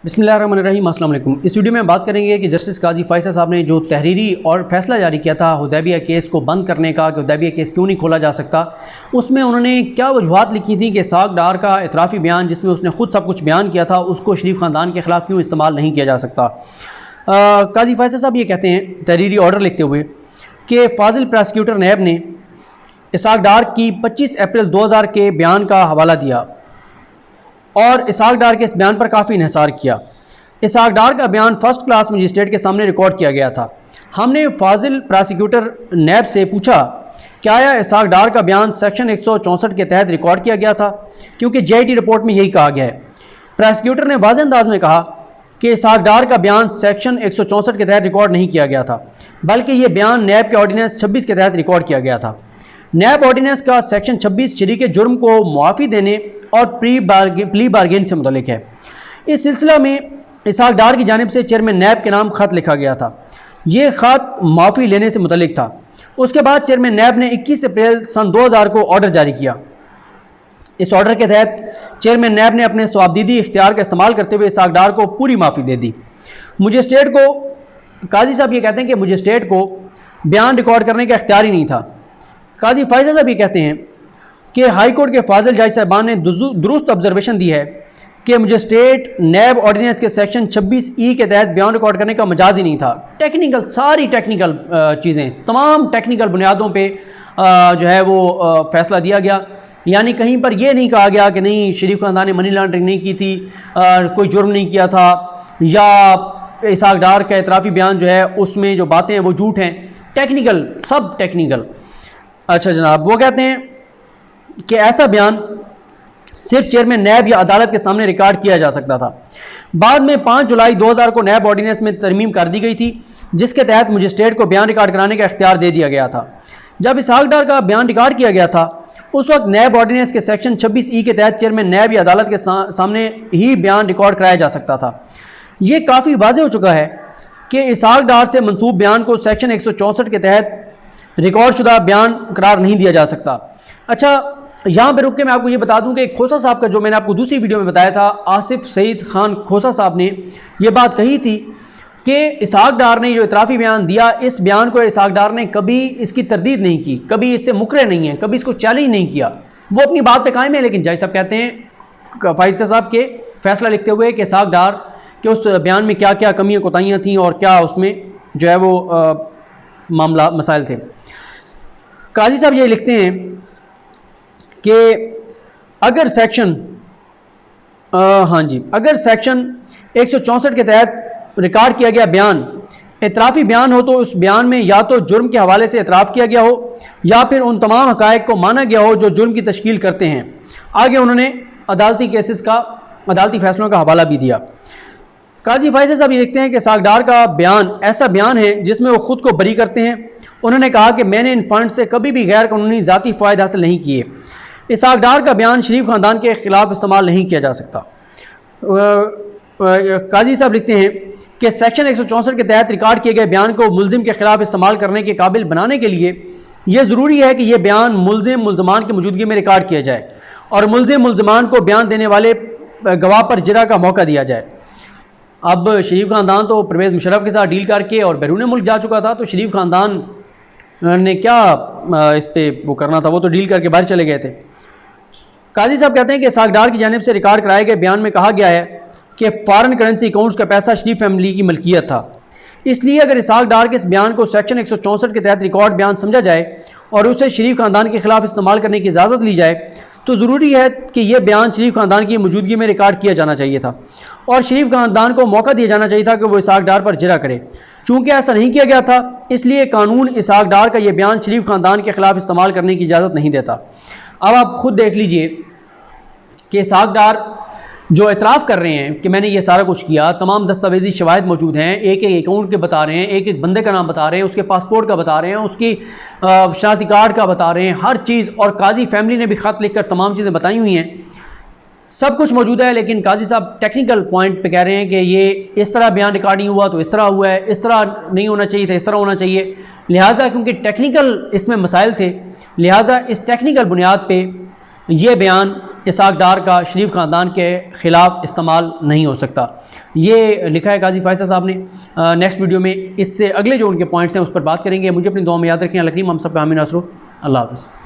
बिस्मिल्लाहिर्रहमानिर्रहीम, अस्सलाम वालेकुम। इस वीडियो में बात करेंगे कि जस्टिस काजी फ़ैसल साहब ने जो तहरीरी और फैसला जारी किया था हुदैबिया केस को बंद करने का, कि हुदैबिया केस क्यों नहीं खोला जा सकता, उसमें उन्होंने क्या वजूहात लिखी थी कि इसहाक डार का इतराफ़ी बयान जिसमें उसने ख़ुद सब कुछ बयान किया था उसको शरीफ ख़ानदान के ख़िलाफ़ क्यों इस्तेमाल नहीं किया जा सकता। काजी फ़ैसल साहब ये कहते हैं तहरीरी ऑर्डर लिखते हुए कि फाजिल प्रोसिक्यूटर नैब ने इसहाक डार की 25 अप्रैल 2000 के बयान का हवाला दिया और इसहाक डार के इस बयान पर काफ़ी इन्हिसार किया। इसहाक डार का बयान फ़र्स्ट क्लास मजिस्ट्रेट के सामने रिकॉर्ड किया गया था। हमने फाजिल प्रोसिक्यूटर नैब से पूछा क्या आया इसहाक डार का बयान सेक्शन 164 के तहत रिकॉर्ड किया गया था, क्योंकि JIT रिपोर्ट में यही कहा गया है। प्रोसिक्यूटर ने वाज़ेह अंदाज में कहा कि इसहाक डार का बयान सेक्शन 164 के तहत रिकॉर्ड नहीं किया गया था, बल्कि ये बयान नैब के ऑर्डीनेंस 26 के तहत रिकॉर्ड किया गया था। नैब ऑर्डीनेंस का सेक्शन 26 शरीक जुर्म को मुआफ़ी देने और प्ली बारगेन से मुतल्लिक है। इस सिलसिला में इसहाक डार की जानिब से चेयरमैन नैब के नाम ख़त लिखा गया था। ये ख़त माफ़ी लेने से मुतल्लिक था। उसके बाद चेयरमैन नैब ने 21 अप्रैल सन 2000 को ऑर्डर जारी किया। इस ऑर्डर के तहत चेयरमैन नैब ने अपने स्वाबदीदी इख्तियार का इस्तेमाल करते हुए इसहाक डार को पूरी माफ़ी दे दी। मजिस्ट्रेट को, काजी साहब ये कहते हैं कि मजिस्ट्रेट को बयान रिकॉर्ड करने का इख्तियार ही नहीं था। काजी फ़ैसल साहब ये कहते हैं कि हाई कोर्ट के फाजिल जज साहबान ने दुरुस्त ऑब्जर्वेशन दी है कि मजिस्ट्रेट नैब ऑर्डीनेंस के सेक्शन 26E के तहत बयान रिकॉर्ड करने का मजाज ही नहीं था। टेक्निकल, सारी टेक्निकल चीज़ें, तमाम टेक्निकल बुनियादों पे जो है वो फैसला दिया गया। यानी कहीं पर यह नहीं कहा गया कि नहीं शरीफ ख़ानदान ने मनी लॉन्ड्रिंग नहीं की थी, कोई जुर्म नहीं किया था, या इसहाक डार का इतराफ़ी बयान जो है उसमें जो बातें हैं वो झूठ हैं। टेक्निकल, सब टेक्निकल। अच्छा जनाब, वो कहते हैं कि ऐसा बयान सिर्फ चेयरमैन नैब या अदालत के सामने रिकॉर्ड किया जा सकता था। बाद में 5 जुलाई 2000 को नैब ऑर्डीनेंस में तरमीम कर दी गई थी, जिसके तहत मजिस्ट्रेट को बयान रिकॉर्ड कराने का इख्तियार दे दिया गया था। जब इसहाक डार का बयान रिकॉर्ड किया गया था उस वक्त नैब ऑर्डीनेंस के सेक्शन 26E के तहत चेयरमैन नैब या अदालत के सामने ही बयान रिकॉर्ड कराया जा सकता था। ये काफ़ी वाज़ेह हो चुका है कि इसहाक डार से मंसूब बयान को सेक्शन 164 के तहत रिकॉर्ड शुदा बयान करार नहीं दिया जा सकता। अच्छा, यहाँ पे रुक के मैं आपको ये बता दूं कि खोसा साहब का, जो मैंने आपको दूसरी वीडियो में बताया था, आसिफ सईद खान खोसा साहब ने ये बात कही थी कि इसहाक डार ने जो इतराफ़ी बयान दिया, इस बयान को इसहाक डार ने कभी इसकी तरदीद नहीं की, कभी इससे मुकरे नहीं है, कभी इसको चैलेंज नहीं किया। वो अपनी बात पे कायम है। लेकिन जज साहब कहते हैं फ़ैसल साहब के फैसला लिखते हुए कि इसहाक डार के उस बयान में क्या क्या कमियाँ कोताहियाँ थीं और क्या उसमें जो है वो मामला मसाइल थे। काजी साहब ये लिखते हैं कि अगर सेक्शन अगर सेक्शन 164 के तहत रिकॉर्ड किया गया बयान इतराफ़ी बयान हो तो उस बयान में या तो जुर्म के हवाले से इतराफ़ किया गया हो या फिर उन तमाम हक़ाइक़ को माना गया हो जो जुर्म की तश्कील करते हैं। आगे उन्होंने अदालती केसेस का, अदालती फ़ैसलों का हवाला भी दिया। काजी फ़ैसल साहब ये लिखते हैं कि इसहाक डार का बयान ऐसा बयान है जिसमें वो ख़ुद को बरी करते हैं। उन्होंने कहा कि मैंने इन फंड से कभी भी गैर कानूनी ज़ाती फ़ायदे हासिल नहीं किए। इसहाक डार का बयान शरीफ ख़ानदान के ख़िलाफ़ इस्तेमाल नहीं किया जा सकता। काजी साहब लिखते हैं कि सेक्शन 164 के तहत रिकॉर्ड किए गए बयान को मुल्ज़िम के ख़िलाफ़ इस्तेमाल करने के काबिल बनाने के लिए यह ज़रूरी है कि यह बयान मुल्ज़मान की मौजूदगी में रिकॉर्ड किया जाए और मुल्ज़मान को बयान देने वाले गवाह पर जिरा का मौका दिया जाए। अब शरीफ ख़ानदान तो परवेज़ मुशर्रफ के साथ डील करके और बैरून मुल्क जा चुका था, तो शरीफ ख़ानदान ने क्या इस पर वो करना था, वो तो डील करके बाहर चले गए थे। काजी साहब कहते हैं कि इसहाक डार की जानिब से रिकॉर्ड कराए गए बयान में कहा गया है कि फ़ॉरेन करेंसी अकाउंट्स का पैसा शरीफ फैमिली की मलकियत था। इसलिए अगर इसहाक डार के इस बयान को सेक्शन 164 के तहत रिकॉर्ड बयान समझा जाए और उसे शरीफ ख़ानदान के ख़िलाफ़ इस्तेमाल करने की इजाज़त ली जाए तो ज़रूरी है कि यह बयान शरीफ ख़ानदान की मौजूदगी में रिकॉर्ड किया जाना चाहिए था और शरीफ ख़ानदान को मौका दिया जाना चाहिए था कि वो इसहाक डार पर जिरा करे। चूँकि ऐसा नहीं किया गया था, इसलिए कानून इसहाक डार का यह बयान शरीफ ख़ानदान के ख़िलाफ़ इस्तेमाल करने की इजाज़त नहीं देता। अब आप ख़ुद देख लीजिए कि इसहाक डार जो इतराफ़ कर रहे हैं कि मैंने ये सारा कुछ किया, तमाम दस्तावेज़ी शवाहिद मौजूद हैं, एक एक अकाउंट के बता रहे हैं, एक एक बंदे का नाम बता रहे हैं, उसके पासपोर्ट का बता रहे हैं, उसकी शनाख्ती कार्ड का बता रहे हैं, हर चीज़। और काजी फैमिली ने भी ख़त लिख कर तमाम चीज़ें बताई हुई हैं, सब कुछ मौजूद है। लेकिन काजी साहब टेक्निकल पॉइंट पे कह रहे हैं कि ये इस तरह बयान रिकॉर्ड नहीं हुआ तो इस तरह हुआ है, इस तरह नहीं होना चाहिए था, इस तरह होना चाहिए। लिहाजा क्योंकि टेक्निकल इसमें मसाइल थे, लिहाजा इस टेक्निकल बुनियाद पे ये बयान इसहाक डार का शरीफ ख़ानदान के ख़िलाफ़ इस्तेमाल नहीं हो सकता। ये लिखा है काजी फैसल साहब ने। नेक्स्ट वीडियो में इससे अगले जो उनके पॉइंट्स हैं उस पर बात करेंगे। मुझे अपनी दुआ में याद रखें। अलकरीम हम सब का आमीन। अल्लाह हाफ़िज़।